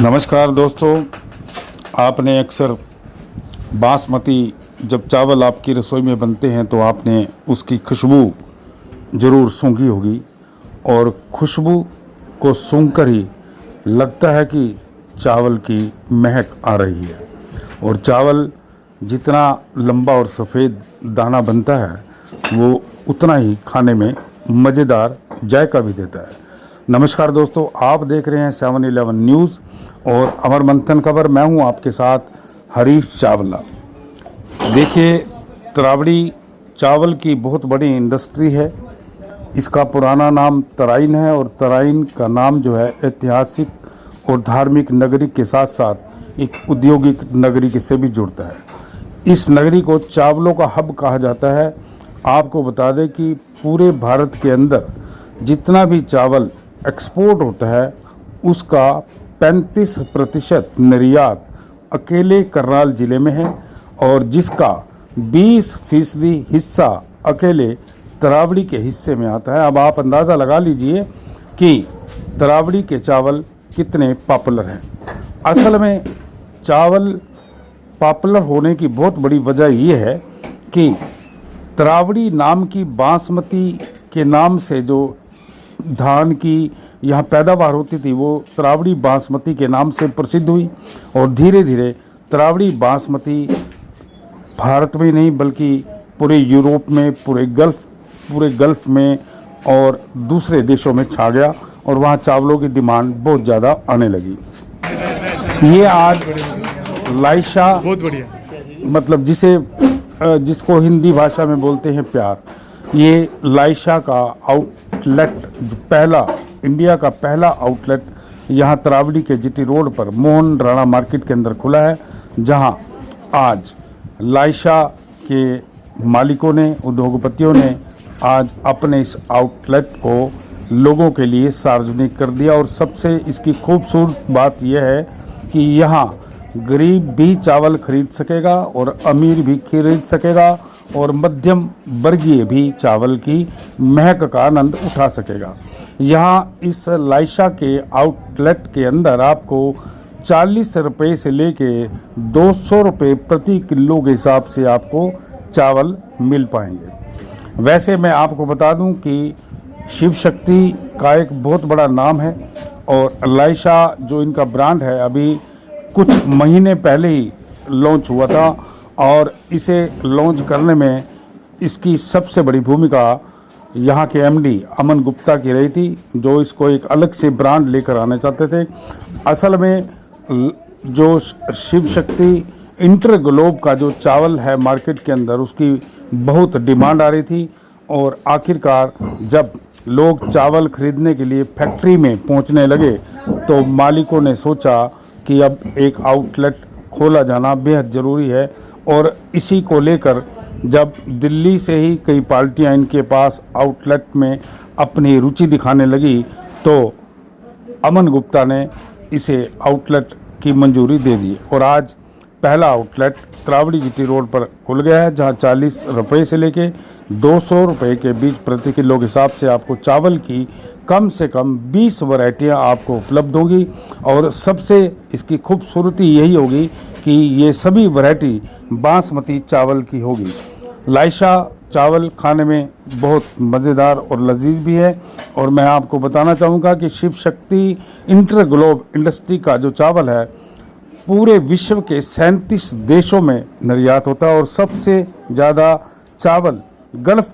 नमस्कार दोस्तों, आपने अक्सर बासमती जब चावल आपकी रसोई में बनते हैं तो आपने उसकी खुशबू ज़रूर सूंघी होगी और खुशबू को सूंघकर ही लगता है कि चावल की महक आ रही है। और चावल जितना लंबा और सफ़ेद दाना बनता है वो उतना ही खाने में मज़ेदार जायका भी देता है। नमस्कार दोस्तों, आप देख रहे हैं 7-Eleven न्यूज़ और अमर मंथन खबर। मैं हूं आपके साथ हरीश चावला। देखिए, तरावड़ी चावल की बहुत बड़ी इंडस्ट्री है। इसका पुराना नाम तराइन है और तराइन का नाम जो है ऐतिहासिक और धार्मिक नगरी के साथ साथ एक औद्योगिक नगरी से भी जुड़ता है। इस नगरी को चावलों का हब कहा जाता है। आपको बता दें कि पूरे भारत के अंदर जितना भी चावल एक्सपोर्ट होता है उसका 35% निर्यात अकेले करनाल ज़िले में है और जिसका 20% हिस्सा अकेले तरावड़ी के हिस्से में आता है। अब आप अंदाज़ा लगा लीजिए कि तरावड़ी के चावल कितने पॉपुलर हैं। असल में चावल पॉपुलर होने की बहुत बड़ी वजह यह है कि तरावड़ी नाम की बासमती के नाम से जो धान की यहाँ पैदावार होती थी वो तरावड़ी बासमती के नाम से प्रसिद्ध हुई और धीरे धीरे तरावड़ी बासमती भारत में नहीं बल्कि पूरे यूरोप में, पूरे गल्फ़ में और दूसरे देशों में छा गया और वहाँ चावलों की डिमांड बहुत ज़्यादा आने लगी। ये आज लाइशा, बहुत बढ़िया, मतलब जिसको हिंदी भाषा में बोलते हैं प्यार, ये लाइशा का आउटलेट जो इंडिया का पहला आउटलेट यहाँ तरावड़ी के जीटी रोड पर मोहन राणा मार्केट के अंदर खुला है, जहाँ आज लाइशा के मालिकों ने, उद्योगपतियों ने आज अपने इस आउटलेट को लोगों के लिए सार्वजनिक कर दिया। और सबसे इसकी खूबसूरत बात यह है कि यहाँ गरीब भी चावल खरीद सकेगा और अमीर भी खरीद सकेगा और मध्यम वर्गीय भी चावल की महक का आनंद उठा सकेगा। यहाँ इस लाइशा के आउटलेट के अंदर आपको 40 रुपये से लेके 200 रुपये प्रति किलो के हिसाब से आपको चावल मिल पाएंगे। वैसे मैं आपको बता दूं कि शिव शक्ति का एक बहुत बड़ा नाम है और लाइशा जो इनका ब्रांड है अभी कुछ महीने पहले ही लॉन्च हुआ था और इसे लॉन्च करने में इसकी सबसे बड़ी भूमिका यहाँ के एमडी अमन गुप्ता की रही थी, जो इसको एक अलग से ब्रांड लेकर आना चाहते थे। असल में जो शिव शक्ति इंटरग्लोब का जो चावल है मार्केट के अंदर उसकी बहुत डिमांड आ रही थी और आखिरकार जब लोग चावल खरीदने के लिए फैक्ट्री में पहुँचने लगे तो मालिकों ने सोचा कि अब एक आउटलेट खोला जाना बेहद ज़रूरी है। और इसी को लेकर जब दिल्ली से ही कई पार्टियां इनके पास आउटलेट में अपनी रुचि दिखाने लगी तो अमन गुप्ता ने इसे आउटलेट की मंजूरी दे दी और आज पहला आउटलेट तरावड़ी जीटी रोड पर खुल गया है, जहां 40 रुपये से लेके 200 रुपये के बीच प्रति किलो के हिसाब से आपको चावल की कम से कम 20 वैरायटियाँ आपको उपलब्ध होगी। और सबसे इसकी खूबसूरती यही होगी कि ये सभी वैरायटी बासमती चावल की होगी। लाइशा चावल खाने में बहुत मज़ेदार और लजीज भी है और मैं आपको बताना चाहूँगा कि शिव शक्ति इंटरग्लोब इंडस्ट्री का जो चावल है पूरे विश्व के 37 देशों में निर्यात होता है और सबसे ज़्यादा चावल गल्फ़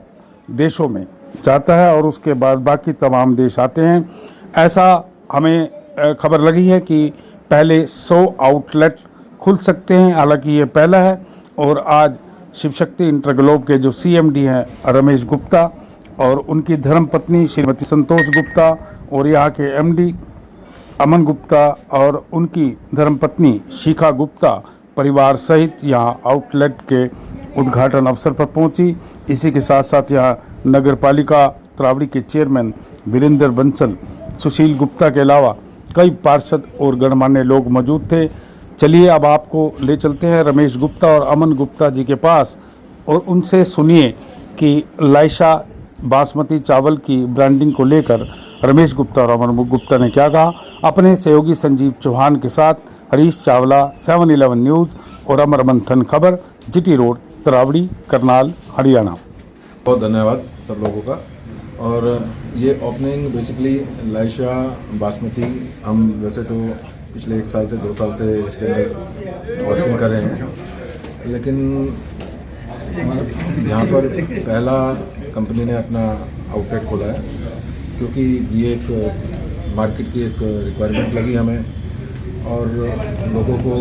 देशों में जाता है और उसके बाद बाकी तमाम देश आते हैं। ऐसा हमें खबर लगी है कि पहले 100 आउटलेट खुल सकते हैं, हालांकि ये पहला है। और आज शिव शक्ति इंटरग्लोब के जो सीएमडी हैं रमेश गुप्ता और उनकी धर्मपत्नी श्रीमती संतोष गुप्ता और यहाँ के एमडी अमन गुप्ता और उनकी धर्मपत्नी शिखा गुप्ता परिवार सहित यहाँ आउटलेट के उद्घाटन अवसर पर पहुंची। इसी के साथ साथ यहाँ नगर पालिका तरावड़ी के चेयरमैन वीरेंद्र बंसल, सुशील गुप्ता के अलावा कई पार्षद और गणमान्य लोग मौजूद थे। चलिए अब आपको ले चलते हैं रमेश गुप्ता और अमन गुप्ता जी के पास और उनसे सुनिए कि लाइशा बासमती चावल की ब्रांडिंग को लेकर रमेश गुप्ता और अमर गुप्ता ने क्या कहा, अपने सहयोगी संजीव चौहान के साथ हरीश चावला, 7/11 न्यूज़ और अमर मंथन खबर, जीटी रोड, तरावड़ी, करनाल, हरियाणा। बहुत धन्यवाद सब लोगों का। और ये ओपनिंग बेसिकली लाइशा बासमती, हम वैसे तो पिछले 1 साल से 2 साल से इसके अंदर वर्किंग कर रहे हैं, लेकिन यहाँ पर पहला कंपनी ने अपना आउटलेट खोला है, क्योंकि ये एक मार्केट की एक रिक्वायरमेंट लगी हमें। और लोगों को,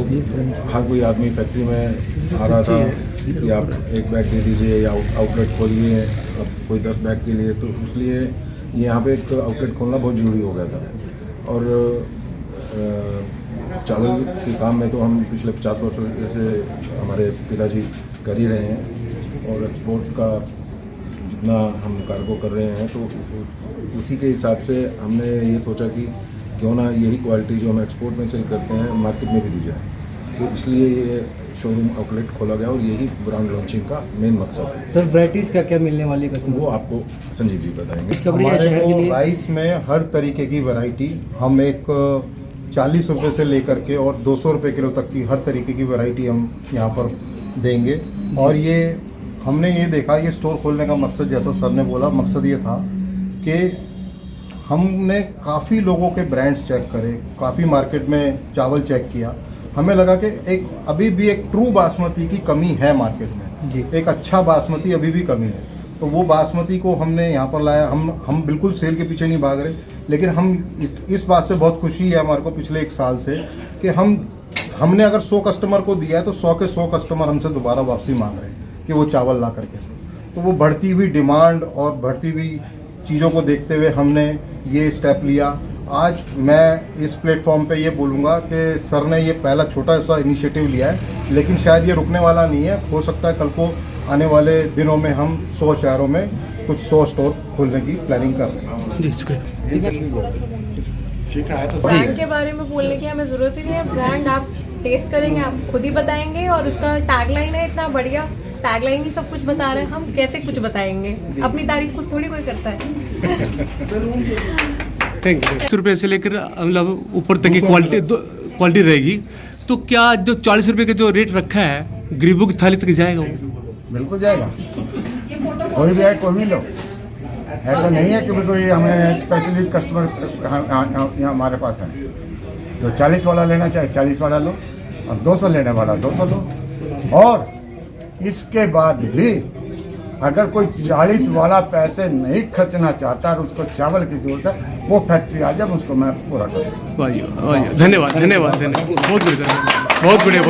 हर कोई आदमी फैक्ट्री में आ रहा था कि आप 1 बैग दे दीजिए या आउटलेट खोलिए, अब कोई 10 बैग के लिए, तो इसलिए यहाँ पे एक आउटलेट खोलना बहुत ज़रूरी हो गया था। और चावल के काम में तो हम पिछले 50 वर्षों से हमारे पिताजी कर ही रहे हैं, और एक्सपोर्ट का जितना हम कार्गो कर रहे हैं, तो उसी के हिसाब से हमने ये सोचा कि क्यों ना यही क्वालिटी जो हम एक्सपोर्ट में सेल करते हैं मार्केट में भी दी जाए। तो इसलिए ये शोरूम आउटलेट खोला गया और यही ब्रांड लॉन्चिंग का मेन मकसद है। सर वैराइटीज़ क्या क्या मिलने वाली है? वो आपको संजीव जी बताएंगे। हमारे को राइस में हर तरीके की वैरायटी हम एक 40 रुपये से लेकर के और 200 रुपये किलो तक की हर तरीके की वैरायटी हम यहाँ पर देंगे। और ये हमने ये देखा, ये स्टोर खोलने का मकसद, जैसा सर ने बोला, मकसद ये था कि हमने काफ़ी लोगों के ब्रांड्स चेक करे, काफ़ी मार्केट में चावल चेक किया, हमें लगा कि एक अभी भी एक ट्रू बासमती की कमी है मार्केट में जी। एक अच्छा बासमती अभी भी कमी है, तो वो बासमती को हमने यहाँ पर लाया। हम बिल्कुल सेल के पीछे नहीं भाग रहे, लेकिन हम इस बात से बहुत खुशी है हमारे को पिछले 1 साल से कि हमने अगर 100 कस्टमर को दिया है तो 100 के 100 कस्टमर हमसे दोबारा वापसी मांग रहे हैं कि वो चावल ला करके। तो वो बढ़ती हुई डिमांड और बढ़ती हुई चीज़ों को देखते हुए हमने ये स्टेप लिया। आज मैं इस प्लेटफॉर्म पे ये बोलूँगा कि सर ने ये पहला छोटा सा इनिशिएटिव लिया है, लेकिन शायद ये रुकने वाला नहीं है। हो सकता है कल को आने वाले दिनों में हम 100 शहरों में कुछ 100 स्टोर खोलने की प्लानिंग कर रहे हैं। ब्रांड के बारे में बोलने की हमें ज़रूरत ही नहीं है। ब्रांड आप टेस्ट करेंगे, आप खुद ही बताएंगे। और उसका टैगलाइन है इतना बढ़िया, टैगलाइन ही सब कुछ बता रहे हैं, हम कैसे कुछ बताएंगे? अपनी तारीफ खुद थोड़ी कोई करता है। Thank you. 100 रुपये से लेकर मतलब ऊपर तक की क्वालिटी रहेगी, तो क्या जो 40 रुपये का जो रेट रखा है गरीबों की थाली तक जाएगा? वो बिल्कुल जाएगा, कोई भी आए कोई भी लो। ऐसा नहीं है कि कोई हमें स्पेशली कस्टमर यहाँ हमारे पास है, जो 40 वाला लेना चाहे 40 वाला लो, और 200 लेने वाला 200 लो। और इसके बाद भी अगर कोई 40 वाला पैसे नहीं खर्चना चाहता और उसको चावल की जरूरत है, वो फैक्ट्री आ जाए, उसको मैं पूरा करूँ। धन्यवाद, बहुत बढ़िया।